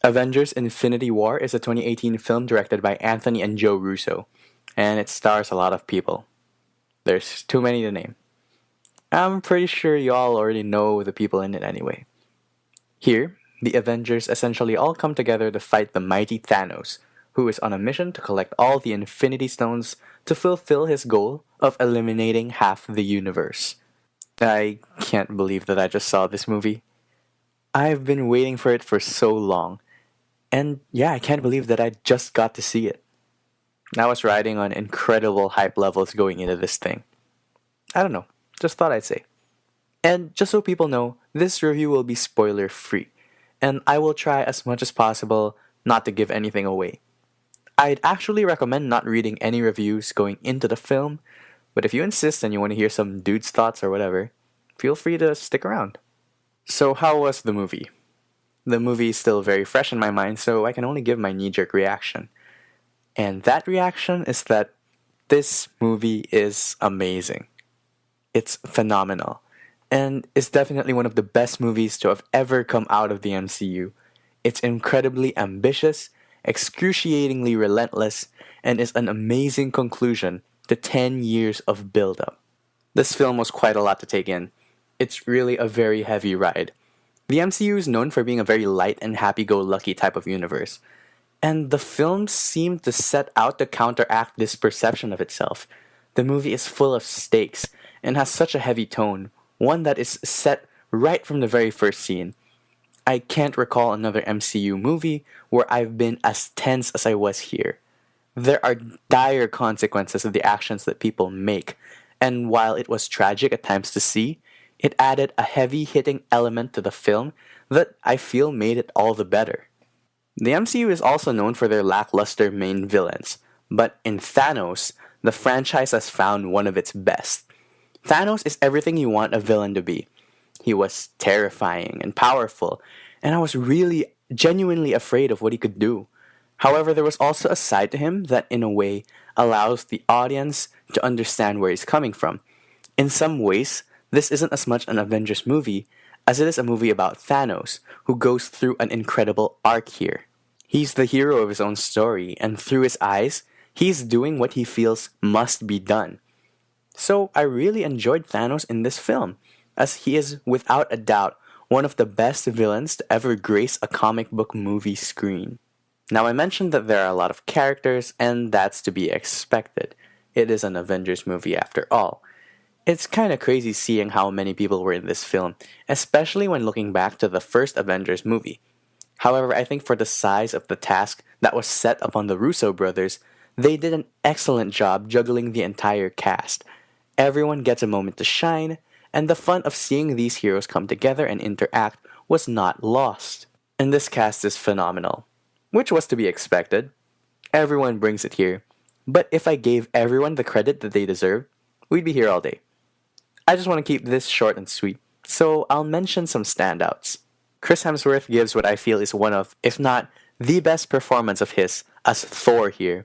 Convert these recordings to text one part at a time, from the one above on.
Avengers Infinity War is a 2018 film directed by Anthony and Joe Russo, and it stars a lot of people. There's too many to name. I'm pretty sure y'all already know the people in it anyway. Here, the Avengers essentially all come together to fight the mighty Thanos, who is on a mission to collect all the Infinity Stones to fulfill his goal of eliminating half the universe. I can't believe that I just saw this movie. I've been waiting for it for so long. And yeah, I can't believe that I just got to see it. I was riding on incredible hype levels going into this thing. I don't know, just thought I'd say. And just so people know, this review will be spoiler free, and I will try as much as possible not to give anything away. I'd actually recommend not reading any reviews going into the film, but if you insist and you want to hear some dude's thoughts or whatever, feel free to stick around. So how was the movie? The movie is still very fresh in my mind, so I can only give my knee-jerk reaction. And that reaction is that this movie is amazing. It's phenomenal, and is definitely one of the best movies to have ever come out of the MCU. It's incredibly ambitious, excruciatingly relentless, and is an amazing conclusion to 10 years of build-up. This film was quite a lot to take in. It's really a very heavy ride. The MCU is known for being a very light and happy-go-lucky type of universe, and the film seemed to set out to counteract this perception of itself. The movie is full of stakes and has such a heavy tone, one that is set right from the very first scene. I can't recall another MCU movie where I've been as tense as I was here. There are dire consequences of the actions that people make, and while it was tragic at times to see, it added a heavy-hitting element to the film that I feel made it all the better. The MCU is also known for their lackluster main villains, but in Thanos, the franchise has found one of its best. Thanos is everything you want a villain to be. He was terrifying and powerful, and I was really genuinely afraid of what he could do. However, there was also a side to him that in a way allows the audience to understand where he's coming from. In some ways, this isn't as much an Avengers movie as it is a movie about Thanos, who goes through an incredible arc here. He's the hero of his own story, and through his eyes, he's doing what he feels must be done. So I really enjoyed Thanos in this film, as he is without a doubt one of the best villains to ever grace a comic book movie screen. Now I mentioned that there are a lot of characters, and that's to be expected. It is an Avengers movie after all. It's kinda crazy seeing how many people were in this film, especially when looking back to the first Avengers movie. However, I think for the size of the task that was set upon the Russo brothers, they did an excellent job juggling the entire cast. Everyone gets a moment to shine, and the fun of seeing these heroes come together and interact was not lost. And this cast is phenomenal, which was to be expected. Everyone brings it here, but if I gave everyone the credit that they deserve, we'd be here all day. I just want to keep this short and sweet, so I'll mention some standouts. Chris Hemsworth gives what I feel is one of, if not the best performance of his as Thor here.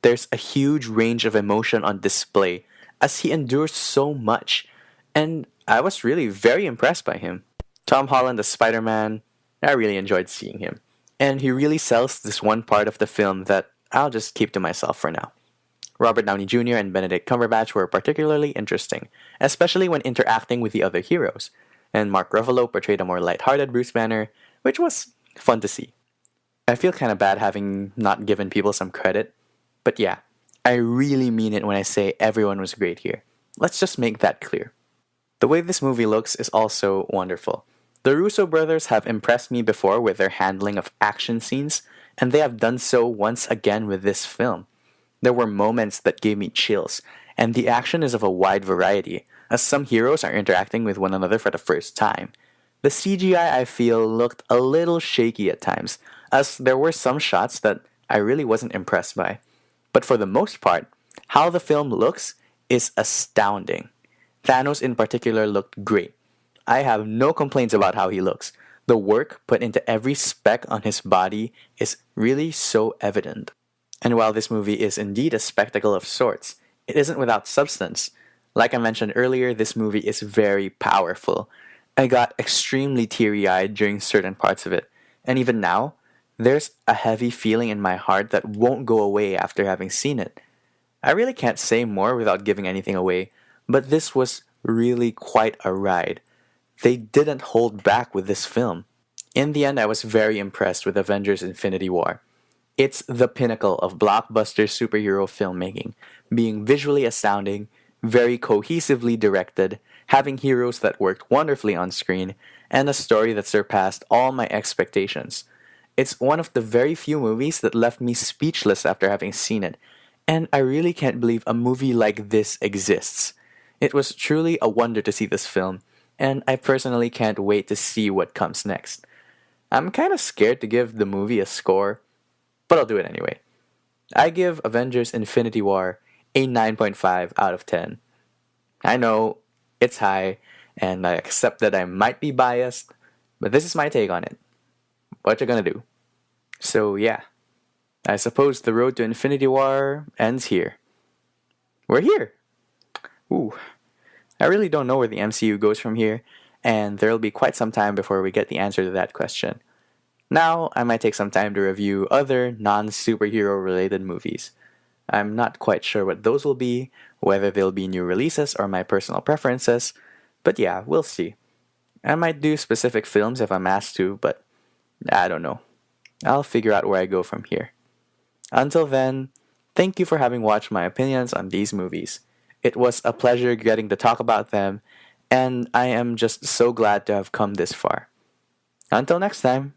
There's a huge range of emotion on display as he endures so much, and I was really very impressed by him. Tom Holland as Spider-Man, I really enjoyed seeing him, and he really sells this one part of the film that I'll just keep to myself for now. Robert Downey Jr. and Benedict Cumberbatch were particularly interesting, especially when interacting with the other heroes, and Mark Ruffalo portrayed a more lighthearted Bruce Banner, which was fun to see. I feel kinda bad having not given people some credit, but yeah, I really mean it when I say everyone was great here. Let's just make that clear. The way this movie looks is also wonderful. The Russo brothers have impressed me before with their handling of action scenes, and they have done so once again with this film. There were moments that gave me chills, and the action is of a wide variety, as some heroes are interacting with one another for the first time. The CGI I feel looked a little shaky at times, as there were some shots that I really wasn't impressed by. But for the most part, how the film looks is astounding. Thanos in particular looked great. I have no complaints about how he looks. The work put into every speck on his body is really so evident. And while this movie is indeed a spectacle of sorts, it isn't without substance. Like I mentioned earlier, this movie is very powerful. I got extremely teary-eyed during certain parts of it, and even now, there's a heavy feeling in my heart that won't go away after having seen it. I really can't say more without giving anything away, but this was really quite a ride. They didn't hold back with this film. In the end, I was very impressed with Avengers Infinity War. It's the pinnacle of blockbuster superhero filmmaking, being visually astounding, very cohesively directed, having heroes that worked wonderfully on screen, and a story that surpassed all my expectations. It's one of the very few movies that left me speechless after having seen it, and I really can't believe a movie like this exists. It was truly a wonder to see this film, and I personally can't wait to see what comes next. I'm kinda scared to give the movie a score, but I'll do it anyway. I give Avengers Infinity War a 9.5 out of 10. I know it's high, and I accept that I might be biased, but this is my take on it. What you gonna do? So yeah, I suppose the road to Infinity War ends here. We're here! Ooh, I really don't know where the MCU goes from here, and there'll be quite some time before we get the answer to that question. Now, I might take some time to review other non-superhero related movies. I'm not quite sure what those will be, whether they'll be new releases or my personal preferences, but yeah, we'll see. I might do specific films if I'm asked to, but I don't know. I'll figure out where I go from here. Until then, thank you for having watched my opinions on these movies. It was a pleasure getting to talk about them, and I am just so glad to have come this far. Until next time.